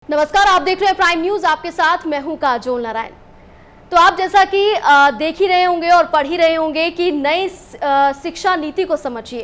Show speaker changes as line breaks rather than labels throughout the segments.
नमस्कार, आप देख रहे हैं प्राइम न्यूज। आपके साथ मैं हूं काजोल नारायण। तो आप जैसा कि देख ही रहे होंगे और पढ़ ही रहे होंगे कि नई शिक्षा नीति को समझिए।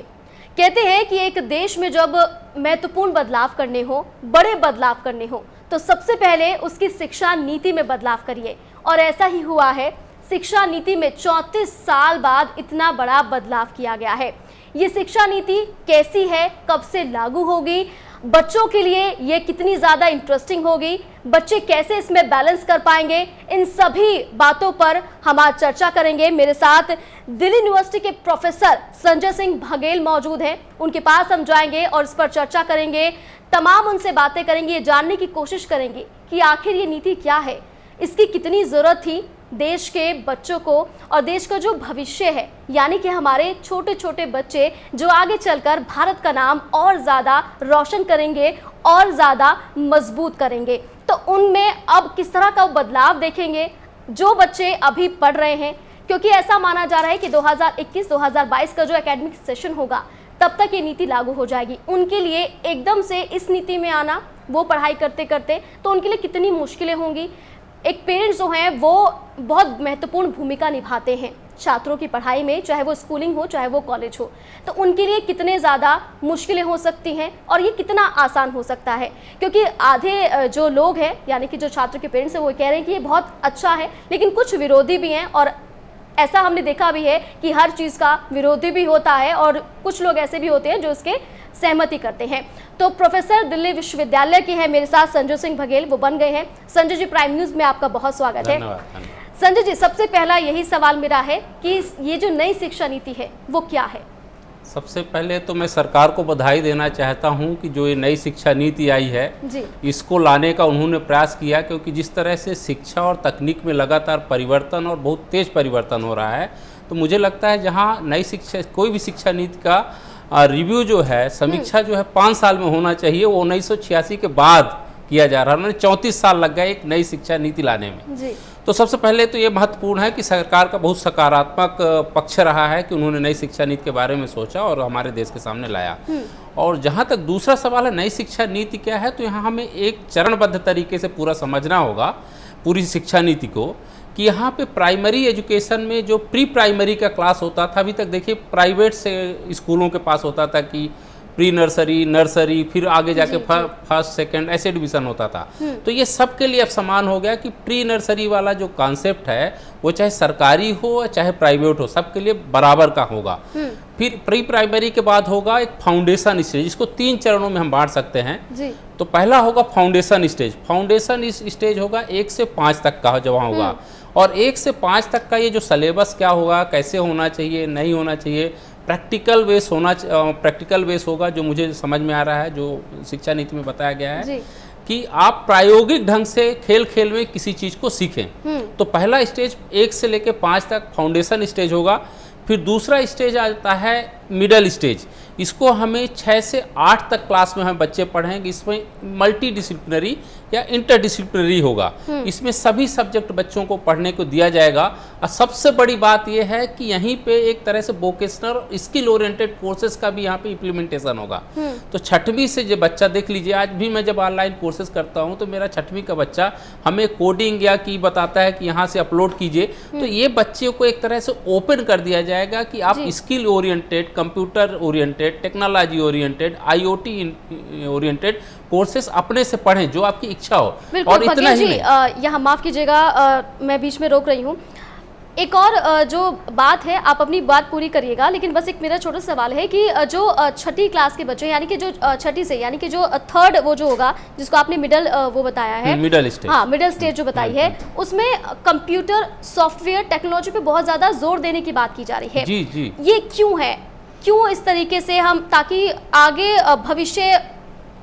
कहते हैं कि एक देश में जब महत्वपूर्ण बदलाव करने हो, बड़े बदलाव करने हो, तो सबसे पहले उसकी शिक्षा नीति में बदलाव करिए। और ऐसा ही हुआ है। शिक्षा नीति में 34 साल बाद इतना बड़ा बदलाव किया गया है। ये शिक्षा नीति कैसी है, कब से लागू होगी, बच्चों के लिए ये कितनी ज़्यादा इंटरेस्टिंग होगी, बच्चे कैसे इसमें बैलेंस कर पाएंगे, इन सभी बातों पर हम आज चर्चा करेंगे। मेरे साथ दिल्ली यूनिवर्सिटी के प्रोफेसर संजय सिंह बघेल मौजूद हैं। उनके पास हम जाएंगे और इस पर चर्चा करेंगे, तमाम उनसे बातें करेंगे, ये जानने की कोशिश करेंगे कि आखिर ये नीति क्या है, इसकी कितनी ज़रूरत थी देश के बच्चों को और देश का जो भविष्य है, यानी कि हमारे छोटे छोटे बच्चे जो आगे चलकर भारत का नाम और ज़्यादा रोशन करेंगे और ज़्यादा मजबूत करेंगे। तो उनमें अब किस तरह का बदलाव देखेंगे जो बच्चे अभी पढ़ रहे हैं, क्योंकि ऐसा माना जा रहा है कि 2021-2022 का जो एकेडमिक सेशन होगा तब तक ये नीति लागू हो जाएगी। उनके लिए एकदम से इस नीति में आना, वो पढ़ाई करते करते, तो उनके लिए कितनी मुश्किलें होंगी। एक पेरेंट्स जो हैं वो बहुत महत्वपूर्ण भूमिका निभाते हैं छात्रों की पढ़ाई में, चाहे वो स्कूलिंग हो चाहे वो कॉलेज हो। तो उनके लिए कितने ज़्यादा मुश्किलें हो सकती हैं और ये कितना आसान हो सकता है, क्योंकि आधे जो लोग हैं यानी कि जो छात्रों के पेरेंट्स हैं वो कह रहे हैं कि ये बहुत अच्छा है, लेकिन कुछ विरोधी भी हैं। और ऐसा हमने देखा भी है कि हर चीज़ का विरोधी भी होता है और कुछ लोग ऐसे भी होते हैं जो उसके सहमति करते हैं। तो प्रोफेसर दिल्ली विश्वविद्यालय के हैं मेरे साथ संजय सिंह बघेल, वो बन गए हैं। संजय जी, प्राइम न्यूज़ में आपका बहुत स्वागत है। संजय जी, सबसे पहला यही सवाल मेरा है कि ये जो नई शिक्षा नीति है वो क्या है?
सबसे पहले तो मैं सरकार को बधाई देना चाहता हूं कि जो ये नई शिक्षा नीति आई है
जी, इसको
लाने का उन्होंने प्रयास किया, क्योंकि जिस तरह से शिक्षा और तकनीक में लगातार परिवर्तन और बहुत तेज परिवर्तन हो रहा है, तो मुझे लगता है जहां नई शिक्षा, कोई भी शिक्षा नीति का रिव्यू जो है, समीक्षा जो है 5 साल में होना चाहिए, वो 1986 के बाद किया जा रहा है। उन्होंने 34 साल लग गए एक नई शिक्षा नीति लाने में जी। तो सबसे पहले तो ये महत्वपूर्ण है कि सरकार का बहुत सकारात्मक पक्ष रहा है कि उन्होंने नई शिक्षा नीति के बारे में सोचा और हमारे देश के सामने लाया। और जहाँ तक दूसरा सवाल है नई शिक्षा नीति क्या है, तो यहाँ हमें एक चरणबद्ध तरीके से पूरा समझना होगा पूरी शिक्षा नीति को, कि यहाँ पे प्राइमरी एजुकेशन में जो प्री प्राइमरी का क्लास होता था, अभी तक देखिए प्राइवेट से स्कूलों के पास होता था कि प्री नर्सरी, नर्सरी, फिर आगे जाके फर्स्ट सेकंड ऐसे एडमिशन होता था। तो ये सब के लिए अब समान हो गया कि प्री नर्सरी वाला जो कॉन्सेप्ट है वो चाहे सरकारी हो चाहे प्राइवेट हो, सबके लिए बराबर का होगा। फिर प्री प्राइमरी के बाद होगा एक फाउंडेशन स्टेज, इसको 3 चरणों में हम बांट सकते हैं जी। तो पहला होगा फाउंडेशन स्टेज। फाउंडेशन स्टेज होगा 1 से 5 तक का जो वहाँ होगा, और 1 से 5 तक का ये जो सिलेबस क्या होगा, कैसे होना चाहिए, नहीं होना चाहिए, प्रैक्टिकल बेस होगा, जो मुझे समझ में आ रहा है, जो शिक्षा नीति में बताया गया है जी। कि आप प्रायोगिक ढंग से खेल खेल में किसी चीज़ को सीखें। तो पहला स्टेज 1 से लेकर 5 तक फाउंडेशन स्टेज होगा। फिर दूसरा स्टेज आता है मिडल स्टेज। इसको हमें 6 से 8 तक क्लास में हम बच्चे पढ़ेंगे। इसमें मल्टी डिसिप्लिनरी या इंटरडिसिप्लिनरी होगा। इसमें सभी सब्जेक्ट बच्चों को पढ़ने को दिया जाएगा। और सबसे बड़ी बात यह है कि यहीं पे एक तरह से वोकेशनल स्किल ओरिएंटेड कोर्सेज का भी यहाँ पे इम्प्लीमेंटेशन होगा। तो 6वीं से जो बच्चा, देख लीजिए आज भी मैं जब ऑनलाइन कोर्सेज करता हूँ तो मेरा 6वीं का बच्चा हमें कोडिंग या की बताता है कि यहाँ से अपलोड कीजिए। तो ये बच्चे को एक तरह से ओपन कर दिया जाएगा कि आप skill oriented, computer oriented, technology oriented, IoT oriented courses अपने से पढ़ें जो आपकी इच्छा हो। और इतना ही नहीं,
यहाँ माफ़ कीजिएगा, मैं बीच में रोक रही हूँ। एक और जो बात है, आप अपनी बात पूरी करिएगा, लेकिन बस एक मेरा छोटा सवाल है कि जो 6ठी क्लास के बच्चे, यानी कि जो 6ठी से, यानी कि जो 3rd वो जो होगा, जिसको आपने मिडल वो बताया है,
मिडल स्टेज,
हाँ मिडल स्टेज जो बताई है, उसमें कंप्यूटर सॉफ्टवेयर टेक्नोलॉजी पे बहुत ज़्यादा जोर देने की बात की जा रही है।
जी जी।
ये क्यों है, क्यों इस तरीके से हम, ताकि आगे भविष्य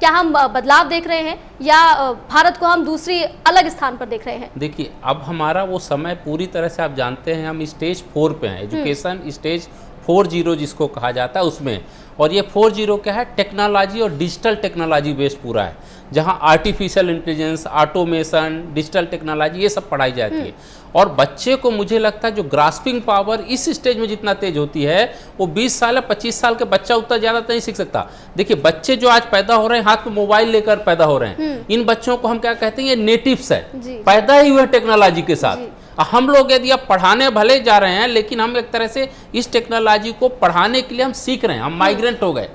क्या हम बदलाव देख रहे हैं या भारत को हम दूसरी अलग स्थान पर देख रहे हैं?
देखिए, अब हमारा वो समय पूरी तरह से, आप जानते हैं हम स्टेज 4 पे हैं, एजुकेशन स्टेज 4.0 जिसको कहा जाता है उसमें। और ये 4.0 क्या है, टेक्नोलॉजी और डिजिटल टेक्नोलॉजी बेस्ड पूरा है, जहाँ artificial intelligence, automation, digital technology ये सब पढ़ाई जाती है। और बच्चे को मुझे लगता है जो ग्रास्पिंग पावर इस स्टेज में जितना तेज होती है, वो 20 साल या 25 साल के बच्चा उतना ज़्यादा नहीं सीख सकता। देखिए बच्चे जो आज पैदा हो रहे हैं हाथ में मोबाइल लेकर पैदा हो रहे हैं, इन बच्चों को हम क्या कहते हैं, ये नेटिव्स है, पैदा ही हुए टेक्नोलॉजी के साथ। हम लोग यदि आप पढ़ाने भले जा रहे हैं, लेकिन हम एक तरह से इस टेक्नोलॉजी को पढ़ाने के लिए हम सीख रहे हैं, हम माइग्रेंट हो गए।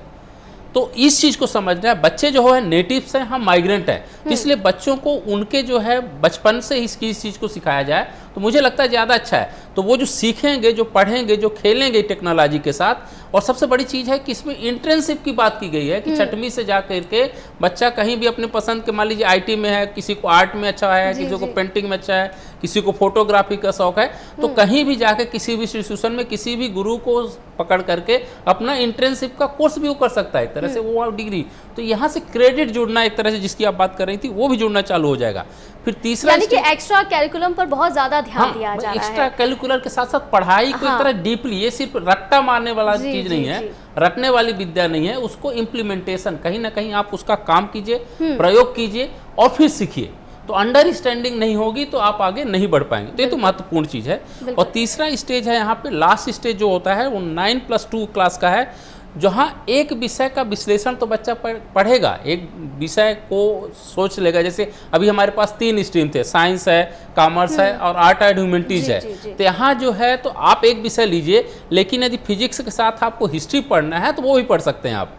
तो इस चीज़ को समझना है, बच्चे जो है नेटिव्स हैं, हम माइग्रेंट हैं, इसलिए बच्चों को उनके जो है बचपन से इस चीज़ को सिखाया जाए तो मुझे लगता है ज़्यादा अच्छा है। तो वो जो सीखेंगे, जो पढ़ेंगे, जो खेलेंगे टेक्नोलॉजी के साथ। और सबसे बड़ी चीज़ है कि इसमें इंटर्नशिप की बात की गई है कि 6वीं से जा करके बच्चा कहीं भी अपने पसंद के, मान लीजिए IT में है, किसी को आर्ट में अच्छा है, किसी को पेंटिंग में अच्छा है, किसी को फोटोग्राफी का शौक है, तो कहीं भी जाके किसी भी इंस्टीट्यूशन में किसी भी गुरु को पकड़ करके अपना इंटर्नशिप का कोर्स भी वो कर सकता है, एक तरह से वो डिग्री। तो यहाँ से क्रेडिट जुड़ना, एक तरह से जिसकी आप बात कर रही थी, वो भी जुड़ना चालू हो जाएगा। फिर तीसरा,
यानी कि एक्स्ट्रा कैरिकुलम पर बहुत ज्यादा ध्यान दिया जा रहा है।
एक्स्ट्रा कैरिकुलर के साथ साथ पढ़ाई को एक तरह डीपली, ये सिर्फ रट्टा मारने वाला चीज नहीं है, रटने वाली विद्या नहीं है, उसको इम्प्लीमेंटेशन कहीं ना कहीं आप उसका काम कीजिए, प्रयोग कीजिए और फिर सीखिए। तो अंडरस्टैंडिंग नहीं होगी तो आप आगे नहीं बढ़ पाएंगे। तो ये तो महत्वपूर्ण चीज़ है। और तीसरा स्टेज है यहाँ पे, लास्ट स्टेज जो होता है वो 9+2 क्लास का है, जहाँ एक विषय का विश्लेषण तो बच्चा पढ़ेगा, एक विषय को सोच लेगा। जैसे अभी हमारे पास 3 स्ट्रीम थे, साइंस है, कॉमर्स है और आर्ट एंड ह्यूमैनिटीज है। तो यहाँ जो है तो आप एक विषय लीजिए, लेकिन यदि फिजिक्स के साथ आपको हिस्ट्री पढ़ना है तो वो भी पढ़ सकते हैं आप।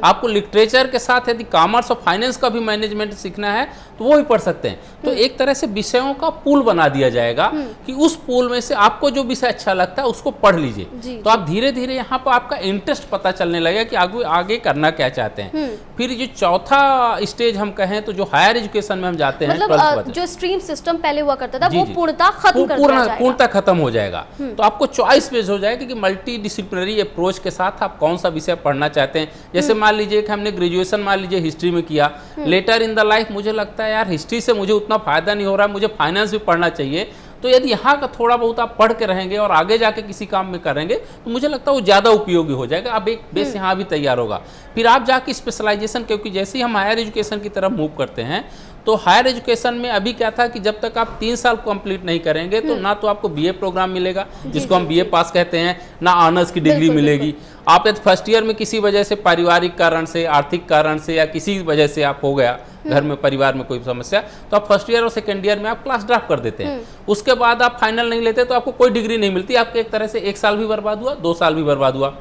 आपको लिटरेचर के साथ यदि कॉमर्स और फाइनेंस का भी मैनेजमेंट सीखना है तो वो भी पढ़ सकते हैं। तो एक तरह से विषयों का पूल बना दिया जाएगा कि उस पूल में से आपको जो विषय अच्छा लगता है उसको पढ़ लीजिए। तो आप धीरे धीरे यहाँ पर आपका इंटरेस्ट पता चलने लगेगा कि आगे करना क्या चाहते हैं। फिर जो चौथा स्टेज हम कहें तो जो हायर एजुकेशन में हम जाते हैं,
मतलब जो स्ट्रीम सिस्टम पहले हुआ करता था वो पूर्णतः
खत्म हो जाएगा। तो आपको चॉइस बेस्ड हो जाएगा कि मल्टी डिसिप्लिनरी अप्रोच के साथ आप कौन सा विषय पढ़ना चाहते हैं। जैसे मान लीजिए कि हमने ग्रेजुएशन मान लीजिए हिस्ट्री में किया, लेटर इन द लाइफ मुझे लगता है यार हिस्ट्री से मुझे उतना फायदा नहीं हो रहा है, मुझे फाइनेंस भी पढ़ना चाहिए। तो यदि यहाँ का थोड़ा बहुत आप पढ़ के रहेंगे और आगे जाके किसी काम में करेंगे तो मुझे लगता है वो ज़्यादा उपयोगी हो जाएगा। अब एक बेस यहाँ भी तैयार होगा। फिर आप जाके स्पेशलाइजेशन, क्योंकि जैसे ही हम हायर एजुकेशन की तरफ मूव करते हैं तो हायर एजुकेशन में अभी क्या था कि जब तक आप 3 साल कंप्लीट नहीं करेंगे तो ना तो आपको BA प्रोग्राम मिलेगा, जिसको हम BA पास कहते हैं, ना ऑनर्स की डिग्री मिलेगी। आप यदि फर्स्ट ईयर में किसी वजह से, पारिवारिक कारण से, आर्थिक कारण से या किसी वजह से आप हो गया, घर में परिवार में कोई समस्या, तो आप फर्स्ट ईयर और सेकेंड ईयर में आप क्लास ड्रॉप कर देते हैं। उसके बाद आप फाइनल नहीं लेते तो आपको कोई डिग्री नहीं मिलती। आपके एक तरह से 1 साल भी बर्बाद हुआ, 2 साल भी बर्बाद हुआ,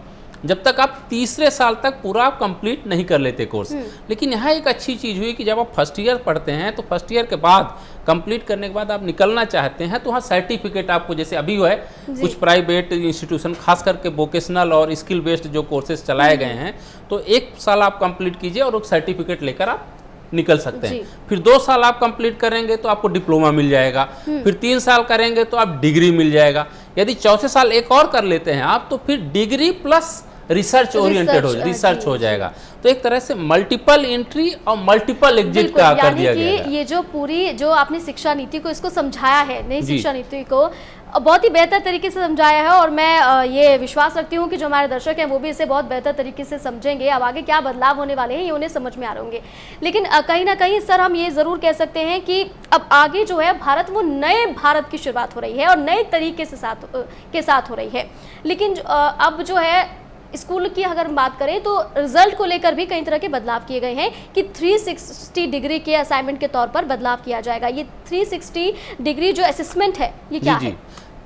जब तक आप तीसरे साल तक पूरा कंप्लीट नहीं कर लेते कोर्स। लेकिन यहाँ एक अच्छी चीज़ हुई कि जब आप फर्स्ट ईयर पढ़ते हैं तो फर्स्ट ईयर के बाद कंप्लीट करने के बाद आप निकलना चाहते हैं तो वहाँ सर्टिफिकेट आपको, जैसे अभी है कुछ प्राइवेट इंस्टीट्यूशन खास करके वोकेशनल और स्किल बेस्ड जो कोर्सेज चलाए गए हैं, तो 1 साल आप कंप्लीट कीजिए और एक सर्टिफिकेट लेकर आप निकल सकते हैं। फिर 2 साल आप कंप्लीट करेंगे तो आपको डिप्लोमा मिल जाएगा। फिर 3 साल करेंगे तो आप डिग्री मिल जाएगा। यदि चौथे साल एक और कर लेते हैं आप तो फिर degree plus research oriented research हो जाएगा। तो एक तरह से मल्टीपल एंट्री और मल्टीपल एग्जिट का कर दिया गया है।
ये जो पूरी जो आपने शिक्षा नीति को इसको समझाया है, नई शिक्षा नीति को बहुत ही बेहतर तरीके से समझाया है और मैं ये विश्वास रखती हूँ कि जो हमारे दर्शक हैं वो भी इसे बहुत बेहतर तरीके से समझेंगे। अब आगे क्या बदलाव होने वाले हैं ये उन्हें समझ में आ रहे होंगे। लेकिन कहीं ना कहीं सर हम ये ज़रूर कह सकते हैं कि अब आगे जो है भारत, वो नए भारत की शुरुआत हो रही है और नए तरीके से साथ हो रही है। लेकिन अब जो है स्कूल की अगर बात करें तो रिजल्ट को लेकर भी कई तरह के बदलाव किए गए हैं कि 360 डिग्री के असाइनमेंट के तौर पर बदलाव किया जाएगा। ये 360 डिग्री जो असेसमेंट है ये क्या है?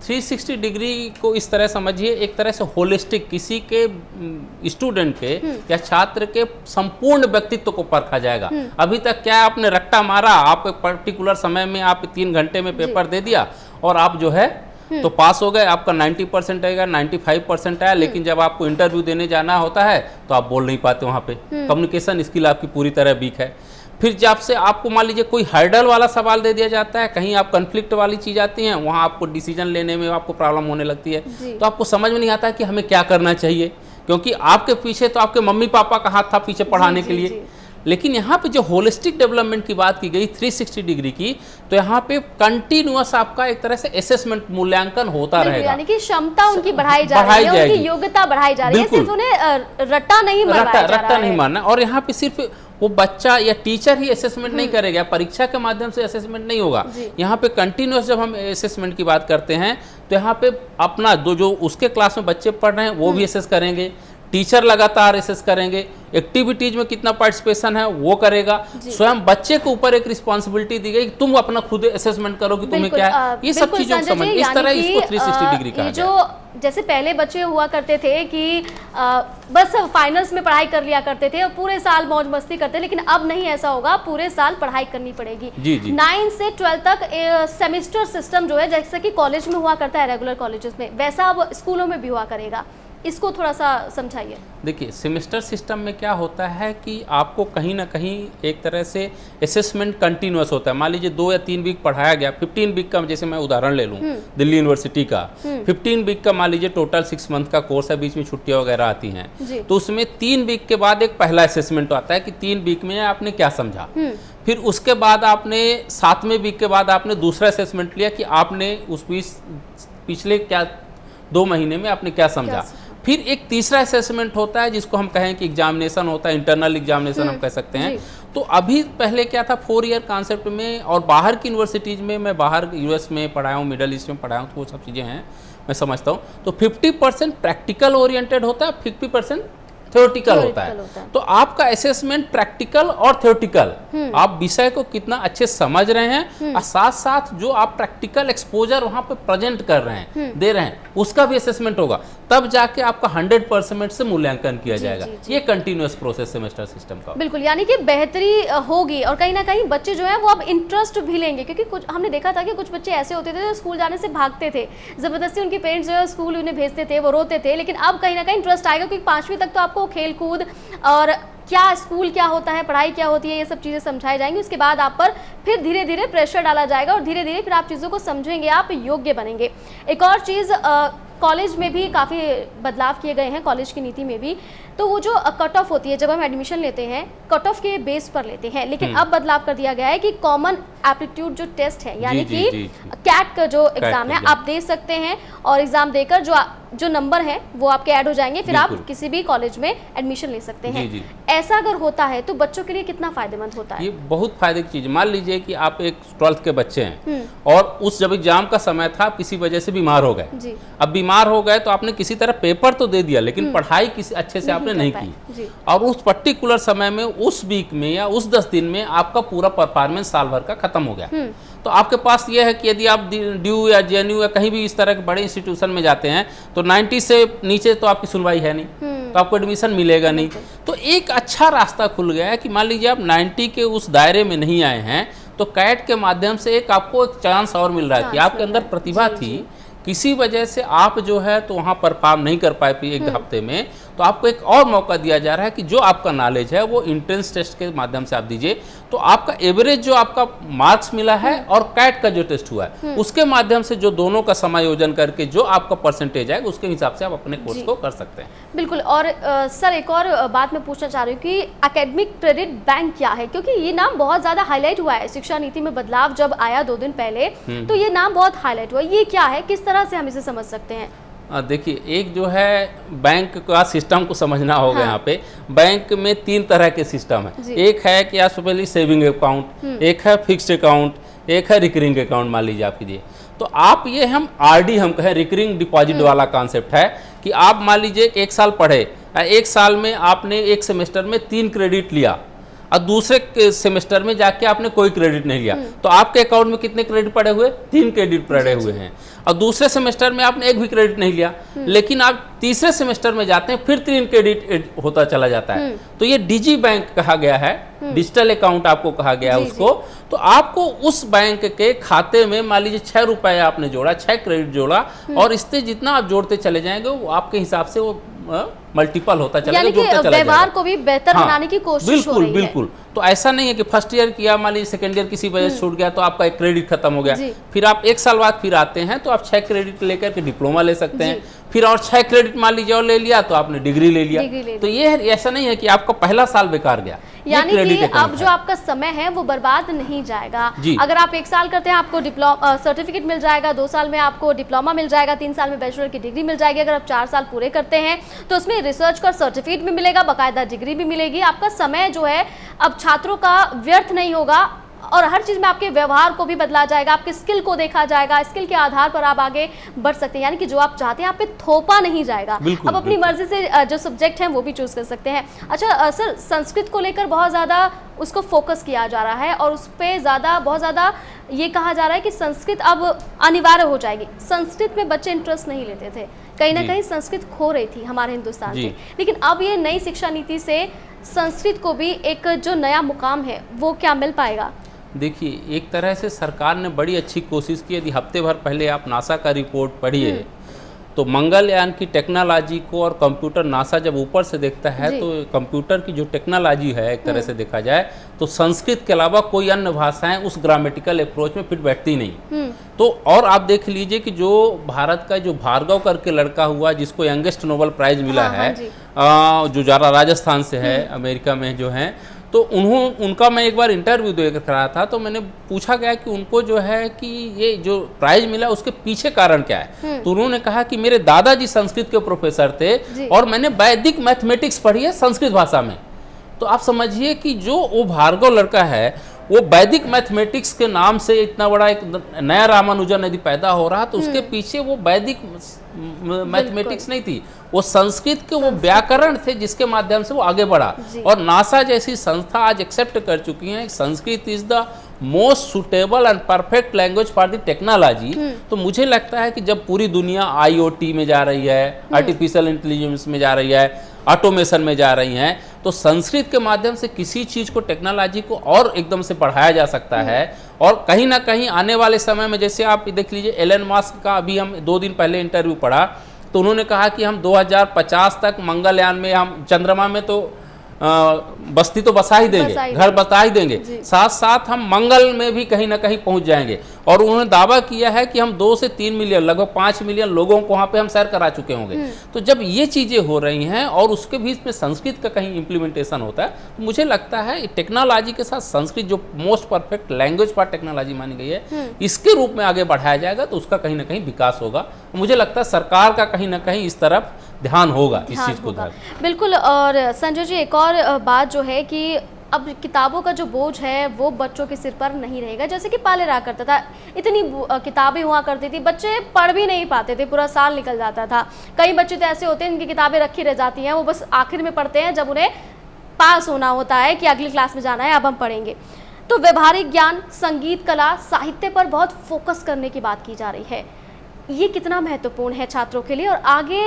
360 डिग्री को इस तरह समझिए, एक तरह से होलिस्टिक, किसी के स्टूडेंट के या छात्र के संपूर्ण व्यक्तित्व को परखा जाएगा। अभी तक क्या आपने रट्टा मारा, आप एक पर्टिकुलर समय में आप 3 घंटे में पेपर दे दिया और आप जो है तो पास हो गए, आपका 90% आएगा, 95% आया। लेकिन जब आपको इंटरव्यू देने जाना होता है तो आप बोल नहीं पाते, वहाँ पे कम्युनिकेशन स्किल आपकी पूरी तरह वीक है। फिर जब से आपको मान लीजिए कोई हर्डल वाला सवाल दे दिया जाता है, कहीं आप कन्फ्लिक्ट वाली चीज़ आती हैं, वहाँ आपको डिसीजन लेने में आपको प्रॉब्लम होने लगती है। तो आपको समझ में नहीं आता कि हमें क्या करना चाहिए, क्योंकि आपके पीछे तो आपके मम्मी पापा का हाथ था पीछे पढ़ाने के लिए। लेकिन यहाँ पे जो होलिस्टिक डेवलपमेंट की बात की गई 360 डिग्री की, तो यहाँ पे कंटिन्यूअस आपका एक तरह से असेसमेंट मूल्यांकन होता रहेगा,
यानी कि क्षमता उनकी बढ़ाई जा रही है, उनकी योग्यता बढ़ाई जा रही है, सिर्फ उन्हें रट्टा नहीं
मारना। और यहाँ पे सिर्फ वो बच्चा या टीचर ही असेसमेंट नहीं करेगा, परीक्षा के माध्यम से असेसमेंट नहीं होगा। यहाँ पे कंटिन्यूअस जब हम असेसमेंट की बात करते हैं तो यहाँ पे अपना जो उसके क्लास में बच्चे पढ़ रहे हैं वो भी असेस करेंगे, टीचर लगातार असेस करेंगे, एक्टिविटीज में कितना पार्टिसिपेशन है वो करेगा, स्वयं बच्चे के ऊपर एक रिस्पांसिबिलिटी दी गई, तुम अपना खुद असेसमेंट करो कि तुम्हें क्या है, ये सब चीजों को समझ, इस तरह इसको 360 डिग्री कहा
जो जैसे पहले बच्चे हुआ करते थे कि बस फाइनल्स में पढ़ाई कर लिया करते थे और पूरे साल मौज मस्ती करते, लेकिन अब नहीं ऐसा होगा, पूरे साल पढ़ाई करनी पड़ेगी। 9 से 12 तक सेमेस्टर सिस्टम जो है, जैसे कि कॉलेज में हुआ करता है रेगुलर कॉलेजेस में, वैसा अब स्कूलों में भी हुआ करेगा। इसको थोड़ा सा समझाइए।
देखिए, सेमेस्टर सिस्टम में क्या होता है कि आपको कहीं ना कहीं एक तरह से असेसमेंट कंटिन्यूअस होता है। मान लीजिए 2 या 3 वीक पढ़ाया गया, 15 वीक का जैसे मैं उदाहरण ले लूँ दिल्ली यूनिवर्सिटी का, 15 वीक का मान लीजिए टोटल 6 मंथ का कोर्स है, बीच में छुट्टियाँ वगैरह आती हैं, तो उसमें 3 वीक के बाद एक पहला असेसमेंट आता है कि 3 वीक में आपने क्या समझा। फिर उसके बाद आपने 7वें वीक के बाद आपने दूसरा असेसमेंट लिया कि आपने उस पिछले 2 महीने में आपने क्या समझा। फिर एक तीसरा असेसमेंट होता है जिसको हम कहें कि एग्जामिनेशन होता है, इंटरनल एग्जामिनेशन हम कह सकते हैं। तो अभी पहले क्या था, 4 ईयर कॉन्सेप्ट में, और बाहर की यूनिवर्सिटीज़ में, मैं बाहर यूएस में पढ़ाया हूँ, मिडल ईस्ट में पढ़ाया हूँ, तो वो सब चीज़ें हैं मैं समझता हूँ। तो 50% प्रैक्टिकल ओरिएंटेड होता है, 50% थ्योरेटिकल होता है। तो आपका असेसमेंट प्रैक्टिकल और थ्योरेटिकल, आप विषय को कितना अच्छे समझ रहे हैं और साथ साथ जो आप प्रैक्टिकल एक्सपोजर वहां पे प्रेजेंट कर रहे हैं, दे रहे हैं, उसका भी असेसमेंट होगा, तब जाके आपका 100% से मूल्यांकन किया जाएगा। ये कंटिन्यूअस प्रोसेस सेमेस्टर सिस्टम का।
बिल्कुल, यानी कि बेहतरी होगी और कहीं ना कहीं बच्चे जो है वो अब इंटरेस्ट भी लेंगे, क्योंकि कुछ हमने देखा था कि कुछ बच्चे ऐसे होते थे जो स्कूल जाने से भागते थे, जबरदस्ती उनके पेरेंट्स जो है स्कूल उन्हें भेजते थे, वो रोते थे, लेकिन अब कहीं ना कहीं इंटरेस्ट आएगा, क्योंकि 5वीं तक तो आपको खेल कूद और क्या स्कूल क्या होता है, पढ़ाई क्या होती है, ये सब चीज़ें समझाई जाएंगी। उसके बाद आप पर फिर धीरे धीरे प्रेशर डाला जाएगा और धीरे धीरे फिर आप चीज़ों को समझेंगे, आप योग्य बनेंगे। एक और चीज़, कॉलेज में भी काफ़ी बदलाव किए गए हैं, कॉलेज की नीति में भी। तो वो जो कट ऑफ होती है, जब हम एडमिशन लेते हैं कट ऑफ के बेस पर लेते हैं, लेकिन अब बदलाव कर दिया गया है कि कॉमन एप्टीट्यूड जो टेस्ट है, यानी कि कैट का जो एग्ज़ाम है, आप दे सकते हैं और एग्ज़ाम देकर जो नंबर है वो आपके ऐड हो जाएंगे, फिर आप किसी भी कॉलेज में एडमिशन ले सकते हैं। ऐसा अगर होता है तो बच्चों के लिए कितना फायदेमंद होता है?
ये बहुत फायदे की चीज़। मान लीजिए कि आप एक 12th के बच्चे हैं और उस जब एग्जाम का समय था, आप किसी वजह से बीमार हो गए। अब बीमार हो गए तो आपने किसी तरह पेपर तो दे दिया, लेकिन पढ़ाई किसी अच्छे से आपने नहीं की, और उस पर्टिकुलर समय में, उस वीक में या उस 10 दिन में आपका पूरा परफॉर्मेंस साल भर का खत्म हो गया। तो आपके पास ये है कि यदि आप ड्यू या जेएनयू या कहीं भी इस तरह के बड़े इंस्टीट्यूशन में जाते हैं तो 90 से नीचे तो आपकी सुनवाई है नहीं, तो आपको एडमिशन मिलेगा नहीं। तो एक अच्छा रास्ता खुल गया है कि मान लीजिए आप 90 के उस दायरे में नहीं आए हैं, तो कैट के माध्यम से आपको एक चांस और मिल रहा है कि आपके अंदर प्रतिभा थी, किसी वजह से आप जो है तो वहाँ परफॉर्म नहीं कर पाए एक हफ्ते में, तो आपको एक और मौका दिया जा रहा है कि जो आपका नॉलेज है वो एंट्रेंस टेस्ट के माध्यम से आप दीजिए, तो आपका एवरेज जो आपका मार्क्स मिला है और कैट का जो टेस्ट हुआ है उसके माध्यम से जो दोनों का समायोजन करके जो आपका परसेंटेज आएगा उसके हिसाब से आप अपने कोर्स को कर सकते हैं।
बिल्कुल। और सर, एक और बात मैं पूछना चाह रही हूँ कि एकेडमिक क्रेडिट बैंक क्या है, क्योंकि ये नाम बहुत ज़्यादा हाईलाइट हुआ है, शिक्षा नीति में बदलाव जब आया 2 दिन पहले, तो ये नाम बहुत हाईलाइट हुआ। ये क्या है, किस तरह से हम इसे समझ सकते हैं?
देखिए, एक जो है बैंक का सिस्टम को समझना होगा। यहाँ पे बैंक में 3 तरह के सिस्टम है। एक है कि आप पहले सेविंग अकाउंट, एक है फिक्स्ड अकाउंट, एक है रिकरिंग अकाउंट मान लीजिए आप कीजिए। तो आप ये हम आरडी हम कहें रिकरिंग डिपॉजिट वाला कॉन्सेप्ट है कि आप मान लीजिए 1 साल पढ़े, 1 साल में आपने एक सेमेस्टर में 3 क्रेडिट लिया और दूसरे सेमेस्टर में जाके आपने कोई क्रेडिट नहीं लिया, तो आपके अकाउंट में कितने क्रेडिट पड़े हुए? 3 क्रेडिट पड़े हुए हैं। और दूसरे सेमेस्टर में आपने एक भी क्रेडिट नहीं लिया, लेकिन आप तीसरे सेमेस्टर में जाते हैं फिर 3 क्रेडिट होता चला जाता है। तो ये डिजी बैंक कहा गया है, डिजिटल अकाउंट आपको कहा गया है उसको। तो आपको उस बैंक के खाते में मान लीजिए 6 रुपए आपने जोड़ा, 6 क्रेडिट जोड़ा, और इससे जितना आप जोड़ते चले जाएंगे वो आपके हिसाब से वो मल्टीपल होता चला जाएगा, जोड़ते चला
व्यवहार को भी बेहतर बनाने की कोशिश हो रही है।
बिल्कुल। तो ऐसा नहीं है कि फर्स्ट ईयर किया, मान लीजिए सेकंड ईयर किसी वजह से छूट गया तो आपका एक क्रेडिट खत्म हो गया, फिर आप 1 साल बाद फिर आते हैं तो आप 6 क्रेडिट लेकर के डिप्लोमा ले सकते हैं, फिर और 6 क्रेडिट मान लीजिए और ले लिया तो आपने डिग्री ले लिया। तो ये ऐसा नहीं है कि आपका पहला साल बेकार गया,
यानी
क्रेडिट
कि
अकाउंट
अब जो
है।
आपका समय है वो बर्बाद नहीं जाएगा।
जी।
अगर आप 1 साल करते हैं आपको सर्टिफिकेट मिल जाएगा, 2 साल में आपको डिप्लोमा मिल जाएगा, 3 साल में बैचलर की डिग्री मिल जाएगी। अगर आप 4 साल पूरे करते हैं तो उसमें रिसर्च का सर्टिफिकेट भी मिलेगा, बाकायदा डिग्री भी मिलेगी। आपका समय जो है अब छात्रों का व्यर्थ नहीं होगा और हर चीज़ में आपके व्यवहार को भी बदला जाएगा, आपके स्किल को देखा जाएगा, स्किल के आधार पर आप आगे बढ़ सकते हैं। यानी कि जो आप चाहते हैं आप पे थोपा नहीं जाएगा,
बिल्कुल,
आप अपनी
बिल्कुल।
मर्जी से जो सब्जेक्ट हैं वो भी चूज कर सकते हैं। अच्छा सर, संस्कृत को लेकर बहुत ज़्यादा उसको फोकस किया जा रहा है और उस पर बहुत ज़्यादा ये कहा जा रहा है कि संस्कृत अब अनिवार्य हो जाएगी। संस्कृत में बच्चे इंटरेस्ट नहीं लेते थे, कहीं ना
जी।
कहीं संस्कृत खो रही थी हमारे हिंदुस्तान
जी।
से, लेकिन अब ये नई शिक्षा नीति से संस्कृत को भी एक जो नया मुकाम है वो क्या मिल पाएगा?
देखिए, एक तरह से सरकार ने बड़ी अच्छी कोशिश की। यदि हफ्ते भर पहले आप नासा का रिपोर्ट पढ़िए तो मंगलयान की टेक्नोलॉजी को और कंप्यूटर नासा जब ऊपर से देखता है
जी।
तो कंप्यूटर की जो टेक्नोलॉजी है एक तरह से देखा जाए तो संस्कृत के अलावा कोई अन्य भाषाएं उस ग्रामेटिकल अप्रोच में फिट बैठती नहीं। तो और आप देख लीजिए कि जो भारत का जो भार्गव करके लड़का हुआ जिसको यंगेस्ट नोबेल प्राइज मिला
हाँ,
है,
हाँ जी।
जो ज़्यादा राजस्थान से है, अमेरिका में जो है, तो उनका मैं एक बार इंटरव्यू देख रहा था तो मैंने पूछा गया कि उनको जो है कि ये जो प्राइज मिला उसके पीछे कारण क्या है। तो उन्होंने कहा कि मेरे दादाजी संस्कृत के प्रोफेसर थे और मैंने वैदिक मैथमेटिक्स पढ़ी है संस्कृत भाषा में। तो आप समझिए कि जो वो भार्गव लड़का है वो वैदिक मैथमेटिक्स के नाम से इतना बड़ा एक नया रामानुजन यदि पैदा हो रहा तो उसके पीछे वो वैदिक मैथमेटिक्स नहीं थी, वो संस्कृत के वो व्याकरण थे जिसके माध्यम से वो आगे बढ़ा। और नासा जैसी संस्था आज एक्सेप्ट कर चुकी है Sanskrit is the most suitable and perfect language for the technology. तो मुझे लगता है कि जब पूरी दुनिया IoT में जा रही है, आर्टिफिशियल इंटेलिजेंस में जा रही है, ऑटोमेशन में जा रही हैं, तो संस्कृत के माध्यम से किसी चीज़ को, टेक्नोलॉजी को और एकदम से बढ़ाया जा सकता है। और कहीं ना कहीं आने वाले समय में, जैसे आप देख लीजिए एलन मस्क का अभी हम 2 दिन पहले इंटरव्यू पढ़ा तो उन्होंने कहा कि हम 2050 तक मंगलयान में, हम चंद्रमा में तो बस्ती तो बसा ही देंगे, घर बसा ही देंगे, साथ साथ हम मंगल में भी कहीं ना कहीं पहुंच जाएंगे। और उन्होंने दावा किया है कि हम 2 से 3 मिलियन, लगभग 5 मिलियन लोगों को वहां पे हम सैर करा चुके होंगे। तो जब ये चीजें हो रही हैं और उसके बीच में संस्कृत का कहीं इम्प्लीमेंटेशन होता है तो मुझे लगता है टेक्नोलॉजी के साथ संस्कृत जो most perfect language for technology मानी गई है, इसके रूप में आगे बढ़ाया जाएगा तो उसका कहीं ना कहीं विकास होगा। मुझे लगता है सरकार का कहीं ना कहीं इस तरफ ध्यान होगा, इस चीज को ध्यान।
बिल्कुल। और संजय जी, एक और बात जो है कि अब किताबों का जो बोझ है वो बच्चों के सिर पर नहीं रहेगा जैसे कि पहले रहा करता था। इतनी किताबें हुआ करती थी, बच्चे पढ़ भी नहीं पाते थे, पूरा साल निकल जाता था। कई बच्चे तो ऐसे होते हैं इनकी किताबें रखी रह जाती हैं, वो बस आखिर में पढ़ते हैं जब उन्हें पास होना होता है कि अगली क्लास में जाना है, अब हम पढ़ेंगे। तो व्यवहारिक ज्ञान, संगीत, कला, साहित्य पर बहुत फोकस करने की बात की जा रही है। ये कितना महत्वपूर्ण है छात्रों के लिए और आगे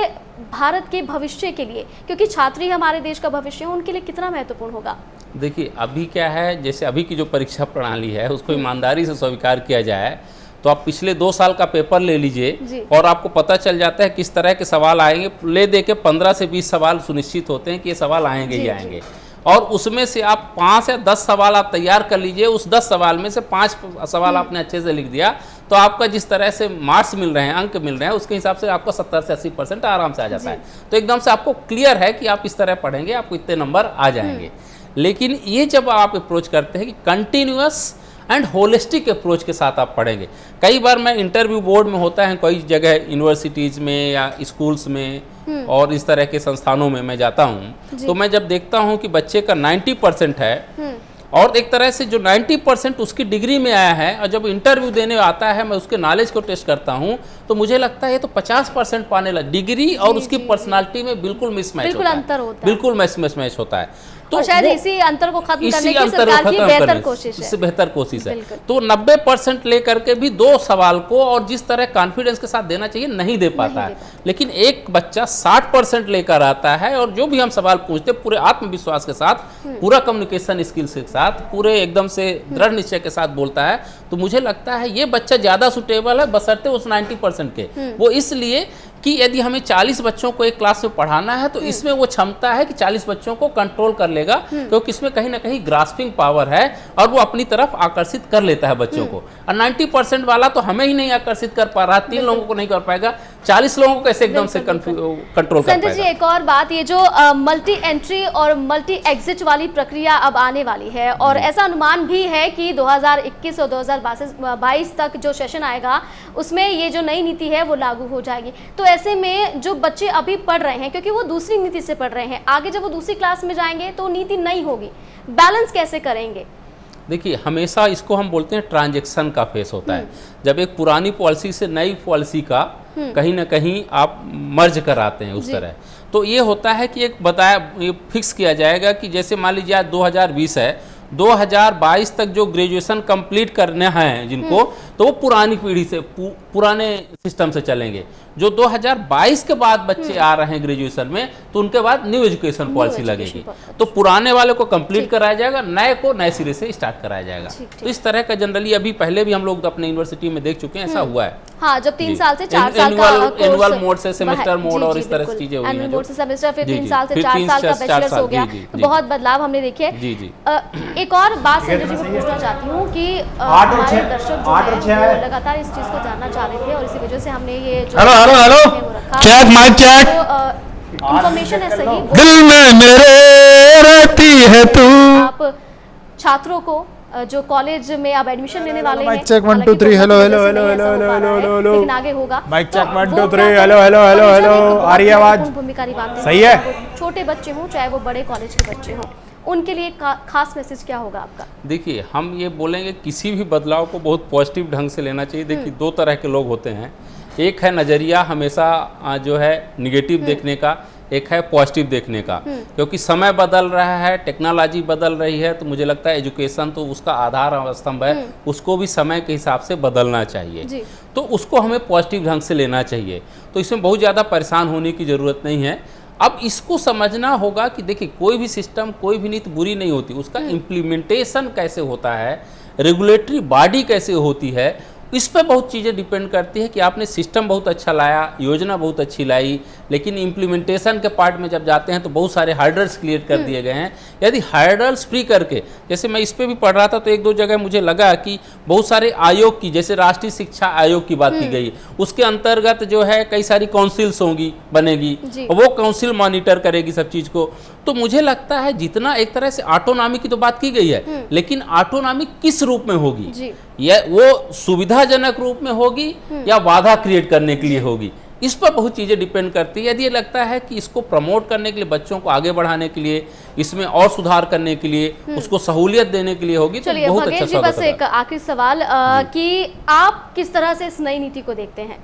भारत के भविष्य के लिए, क्योंकि छात्र ही हमारे देश का भविष्य है, उनके लिए कितना महत्वपूर्ण होगा?
देखिए, अभी क्या है, जैसे अभी की जो परीक्षा प्रणाली है उसको ईमानदारी से स्वीकार किया जाए तो आप पिछले 2 साल का पेपर ले लीजिए और आपको पता चल जाता है किस तरह के सवाल आएंगे। ले दे के 15 से 20 सवाल सुनिश्चित होते हैं कि ये सवाल आएंगे ही आएंगे, और उसमें से आप 5 या 10 सवाल आप तैयार कर लीजिए। उस 10 सवाल में से 5 सवाल आपने अच्छे से लिख दिया तो आपका जिस तरह से मार्क्स मिल रहे हैं, अंक मिल रहे हैं, उसके हिसाब से आपका 70 से 80% आराम से आ जाता है। तो एकदम से आपको क्लियर है कि आप इस तरह पढ़ेंगे आपको इतने नंबर आ जाएंगे। लेकिन ये जब आप अप्रोच करते हैं कि कंटिन्यूअस एंड होलिस्टिक अप्रोच के साथ आप पढ़ेंगे, कई बार मैं इंटरव्यू बोर्ड में होता है, कई जगह यूनिवर्सिटीज़ में या स्कूल्स में और इस तरह के संस्थानों में मैं जाता हूँ तो मैं जब देखता हूँ कि बच्चे का 90% है और एक तरह से जो 90% उसकी डिग्री में आया है, और जब इंटरव्यू देने आता है मैं उसके नॉलेज को टेस्ट करता हूँ तो मुझे लगता है ये तो 50% पाने लगा। डिग्री और उसकी पर्सनालिटी में बिल्कुल मिसमैच होता है, बिल्कुल मिसमैच होता है। तो
शायद इसी अंतर को खत्म करने की सरकार की बेहतर कोशिश है,
इससे बेहतर कोशिश है। तो 90% लेकर के भी 2 सवाल को और जिस तरह कॉन्फिडेंस के साथ देना चाहिए नहीं दे पाता है। लेकिन एक बच्चा 60% लेकर आता है और जो भी हम सवाल पूछते पूरे आत्मविश्वास के साथ, पूरा कम्युनिकेशन स्किल्स के साथ, पूरे एकदम से दृढ़ निश्चय के साथ बोलता है, तो मुझे लगता है ये बच्चा ज्यादा सुटेबल है बशर्ते उस 90% के। वो इसलिए कि यदि हमें 40 बच्चों को एक क्लास में पढ़ाना है तो इसमें वो क्षमता है कि 40 बच्चों को कंट्रोल कर लेगा, क्योंकि इसमें कहीं ना कहीं ग्रास्पिंग पावर है और वो अपनी तरफ आकर्षित कर लेता है बच्चों को। और 90% वाला तो हमें ही नहीं आकर्षित कर पा रहा, 3 लोगों को नहीं कर पाएगा, 40 लोगों को कैसे एकदम से कंट्रोल कर
संजय जी,
पाएगा।
एक और बात, ये जो मल्टी एंट्री और मल्टी एग्जिट वाली प्रक्रिया अब आने वाली है और ऐसा अनुमान भी है कि 2021 और 2022 तक जो सेशन आएगा उसमें ये जो नई नीति है वो लागू हो जाएगी। तो ऐसे में जो बच्चे अभी पढ़ रहे हैं, क्योंकि वो दूसरी नीति से पढ़ रहे हैं, आगे जब वो दूसरी क्लास में जाएंगे तो नीति नई होगी, बैलेंस कैसे करेंगे?
देखिए, हमेशा इसको हम बोलते हैं ट्रांजैक्शन का फेस होता है, जब एक पुरानी पॉलिसी से नई पॉलिसी का कहीं ना कहीं आप मर्ज कराते हैं उस तरह। तो ये होता है कि एक ये फिक्स किया जाएगा कि जैसे मान लीजिए आज 2020 है, 2022 तक जो ग्रेजुएशन कंप्लीट करने हैं जिनको, तो वो पुरानी पीढ़ी से पुराने सिस्टम से चलेंगे। जो 2022 के बाद बच्चे आ रहे हैं ग्रेजुएशन में, तो उनके बाद न्यू एजुकेशन पॉलिसी लगेगी। तो पुराने वाले को कंप्लीट कराया जाएगा, नए को नए सिरे से स्टार्ट कराया जाएगा। तो इस तरह का जनरली अभी पहले भी हम लोग अपने यूनिवर्सिटी में देख चुके हैं, ऐसा हुआ है।
हाँ, जब 3 साल से 4 साल का
एनुअल मोड से सेमेस्टर मोड और इस तरह से चीजें हुई हैं।
एनुअल मोड से सेमेस्टर, फिर 3 साल से 4 साल का बैचलर्स हो गया। बहुत बदलाव हमने देखे। एक और बात संजय जी मैं पूछना चाहती हूँ कि हमारे दर्शक जो हैं वो लगातार इस चीज को जानना चाह रहे थे और इसी वजह से हमने ये
hello check mic check,
information है सही,
दिल में मेरे रहती है तू।
आप छात्रों को जो कॉलेज में आप एडमिशन लेने वाले हैं,
mic check 1 2 3 hello hello hello hello hello hello,
लेकिन आगे होगा।
Mic check 1 2 3 hello hello hello hello, आ रही है आवाज?
भूमिका निभाते हैं,
सही है।
छोटे बच्चे हों चाहे वो बड़े कॉलेज के बच्चे हों, उनके लिए खास मैसेज क्या होगा आपका?
देखिए, हम ये बोलेंगे किसी भी बदलाव को बहुत पॉजिटिव ढंग से लेना चाहिए। देखिए, 2 तरह के लोग होते हैं, एक है नज़रिया हमेशा जो है निगेटिव देखने का, एक है पॉजिटिव देखने का। क्योंकि समय बदल रहा है, टेक्नोलॉजी बदल रही है, तो मुझे लगता है एजुकेशन तो उसका आधार और स्तंभ है, उसको भी समय के हिसाब से बदलना चाहिए। तो उसको हमें पॉजिटिव ढंग से लेना चाहिए। तो इसमें बहुत ज़्यादा परेशान होने की ज़रूरत नहीं है। अब इसको समझना होगा कि देखिए, कोई भी सिस्टम, कोई भी नीति बुरी नहीं होती, उसका इम्प्लीमेंटेशन कैसे होता है, रेगुलेटरी बॉडी कैसे होती है, इस पर बहुत चीज़ें डिपेंड करती है कि आपने सिस्टम बहुत अच्छा लाया, योजना बहुत अच्छी लाई, लेकिन इम्प्लीमेंटेशन के पार्ट में जब जाते हैं तो बहुत सारे हार्डल्स क्लियर कर दिए गए हैं। यदि हार्डल्स फ्री करके, जैसे मैं इस पे भी पढ़ रहा था तो 1-2 जगह मुझे लगा कि बहुत सारे आयोग की, जैसे राष्ट्रीय शिक्षा आयोग की बात की गई, उसके अंतर्गत जो है कई सारी काउंसिल्स होंगी, बनेगी, वो काउंसिल मॉनिटर करेगी सब चीज़ को। तो मुझे लगता है जितना एक तरह से ऑटोनॉमी की तो बात की गई है, लेकिन ऑटोनॉमी किस रूप में होगी, या वो सुविधाजनक रूप में होगी या बाधा क्रिएट करने के लिए होगी, इस पर बहुत चीज़ें डिपेंड करती है। यदि ये लगता है कि इसको प्रमोट करने के लिए, बच्चों को आगे बढ़ाने के लिए, इसमें और सुधार करने के लिए, उसको सहूलियत देने के लिए होगी, तो बहुत अच्छा स्वागत
बस एक आखिरी सवाल कि आप किस तरह से इस नई नीति को देखते हैं?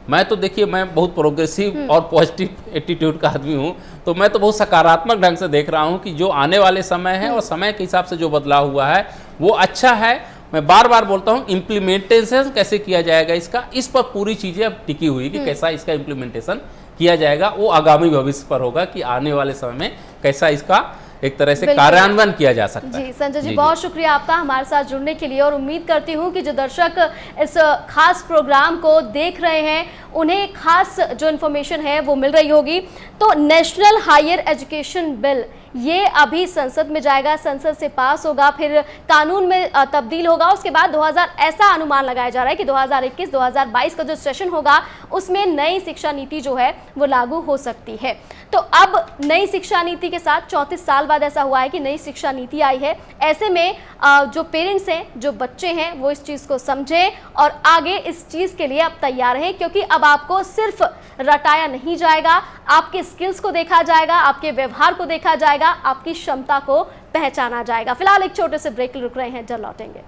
मैं तो देखिए, मैं बहुत प्रोग्रेसिव और पॉजिटिव एटीट्यूड का आदमी हूँ, तो मैं तो बहुत सकारात्मक ढंग से देख रहा हूँ कि जो आने वाले समय है और समय के हिसाब से जो बदलाव हुआ है वो अच्छा है। मैं बार बार बोलता हूँ, इम्प्लीमेंटेशन कैसे किया जाएगा इसका, इस पर पूरी चीज़ें अब टिकी हुई कि कैसा इसका इम्प्लीमेंटेशन किया जाएगा, वो आगामी भविष्य पर होगा कि आने वाले समय में कैसा इसका एक तरह से कार्यान्वयन किया जा सकता है।
जी संजय जी, बहुत शुक्रिया आपका हमारे साथ जुड़ने के लिए, और उम्मीद करती हूँ कि जो दर्शक इस खास प्रोग्राम को देख रहे हैं उन्हें खास जो इन्फॉर्मेशन है वो मिल रही होगी। तो नेशनल हायर एजुकेशन बिल ये अभी संसद में जाएगा, संसद से पास होगा, फिर कानून में तब्दील होगा, उसके बाद ऐसा अनुमान लगाया जा रहा है कि 2021-2022 का जो सेशन होगा उसमें नई शिक्षा नीति जो है वो लागू हो सकती है। तो अब नई शिक्षा नीति के साथ 34 साल बाद ऐसा हुआ है कि नई शिक्षा नीति आई है। ऐसे में जो पेरेंट्स हैं, जो बच्चे हैं, वो इस चीज़ को समझें और आगे इस चीज़ के लिए अब तैयार हैं, क्योंकि अब आपको सिर्फ रटाया नहीं जाएगा, आपके स्किल्स को देखा जाएगा, आपके व्यवहार को देखा जाएगा, आपकी क्षमता को पहचाना जाएगा। फिलहाल एक छोटे से ब्रेक रुक रहे हैं, जल्द लौटेंगे।